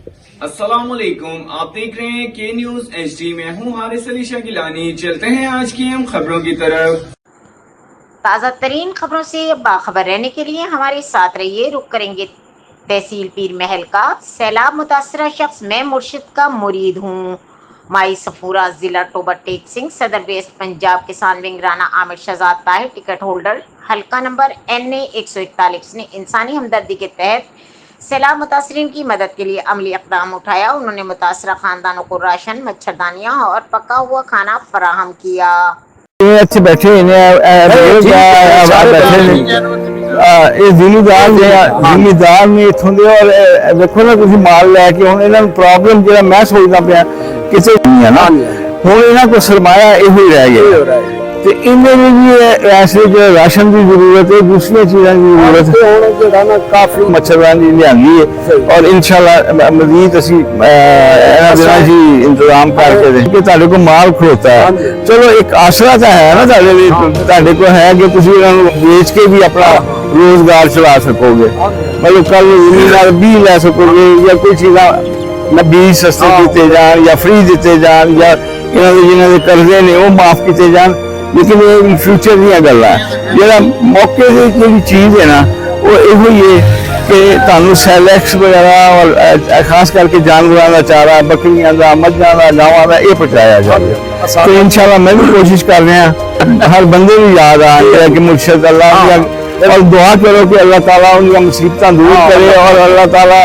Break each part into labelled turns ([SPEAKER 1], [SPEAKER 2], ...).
[SPEAKER 1] अस्सलामुअलैकुम, आप देख रहे हैं के न्यूज HD। में हूँ हारिस अली शाह गिलानी। चलते हैं आज की हम खबरों की तरफ।
[SPEAKER 2] ताज़ा तरीन खबरों से बाखबर रहने के लिए हमारे साथ रहिए। रुक करेंगे तहसील पीर महल का। सैलाब मुतासरा शख्स मैं मुर्शिद का मुरीद हूँ। माई सफूरा जिला टोबर टेक सिंह सदर वेस्ट पंजाब किसान wing Rana Amir Shahzad Tahir ticket holder हल्का नंबर NA 141 ने इंसानी हमदर्दी के तहत सैलाब मुतासरीन की मदद के लिए अमली इक़दाम उठाया। उन्होंने मुतासरा खानदानों को राशन, मच्छरदानियाँ और पका हुआ खाना फराहम किया।
[SPEAKER 3] ਇੱਥੇ ਬੈਠੇ ਨੇ ਇਹ ਜ਼ਿਮੀਦਾਰ ਨੇ ਇੱਥੋਂ ਦੇ ਔਰ ਵੇਖੋ ਨਾ ਤੁਸੀਂ ਮਾਲ ਲੈ ਕੇ ਹੁਣ ਇਹਨਾਂ ਨੂੰ ਪ੍ਰੋਬਲਮ ਜਿਹੜਾ ਮੈਂ ਸੋਚਦਾ ਪਿਆ ਕਿਸੇ ਨਹੀਂ ਹੈ ਨਾ ਹੁਣ ਇਹਨਾਂ ਕੋਲ ਸਰਮਾਇਆ ਇਹੋ ਹੀ ਰਹਿ ਗਿਆ ਤੇ ਇਹਨਾਂ ਨੂੰ ਵੀ ਐਸੇ ਜੋ ਰਾਸ਼ਨ ਦੀ ਜ਼ਰੂਰਤ ਹੈ ਦੂਸਰੀਆਂ ਚੀਜ਼ਾਂ ਦੀ ਜ਼ਰੂਰਤ ਹੈ ਹੁਣ ਜਿਹੜਾ ਨਾ ਕਾਫੀ ਮੱਛਰਦਾਨੀ ਲਿਆਂਦੀ ਹੈ ਔਰ ਇਨਸ਼ਾਅੱਲਾ ਮਜ਼ੀਦ ਅਸੀਂ ਇਹਨਾਂ ਦਿਨਾਂ ਜੀ ਇੰਤਜ਼ਾਮ ਕਰਕੇ ਦੇ ਕਿ ਤੁਹਾਡੇ ਕੋਲ ਮਾਲ ਖਲੋਤਾ ਹੈ ਚਲੋ ਇੱਕ ਆਸਰਾ ਤਾਂ ਹੈ ਨਾ ਤੁਹਾਡੇ ਕੋਲ ਹੈ ਕਿ ਤੁਸੀਂ ਇਹਨਾਂ ਨੂੰ ਵੇਚ ਕੇ ਵੀ ਆਪਣਾ ਰੋਜ਼ਗਾਰ ਚਲਾ ਸਕੋਗੇ ਮਤਲਬ ਕੱਲ ਜ਼ਮੀਨਦਾਰ ਵੀ ਲੈ ਸਕੋਗੇ ਜਾਂ ਕੋਈ ਚੀਜ਼ਾਂ बीज सस्ते दिते जान या फ्री दिते जान या जिन्होंने दे कर्जे ने वो माफ किए जान लेकिन ये फ्यूचर दी गल है जो मौके की चीज़ है ना वो यो ही है कि तुहानू सैलेक्स वगैरह और खास करके जानवरों का चारा बकरियां का मझां का गावां का ये पहुँचाया जाए तो इंशाल्लाह मैं भी कोशिश कर रहा हर बंदे भी याद आ कि मुर्शद अल्लाह और दुआ करो कि अल्लाह ताला उनकी मुसीबत दूर करे और अल्लाह ताला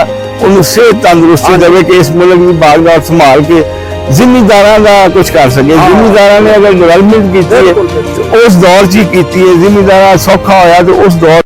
[SPEAKER 3] उन्हें सेहत तंदुरुस्ती देवे कि इस मुल्क की बागडोर संभाल के जिमीदारां का कुछ कर सके। जिमीदारां ने अगर डेवलपमेंट की है तो उस दौर च ही की है, जिमीदारा सौखा होया तो उस दौर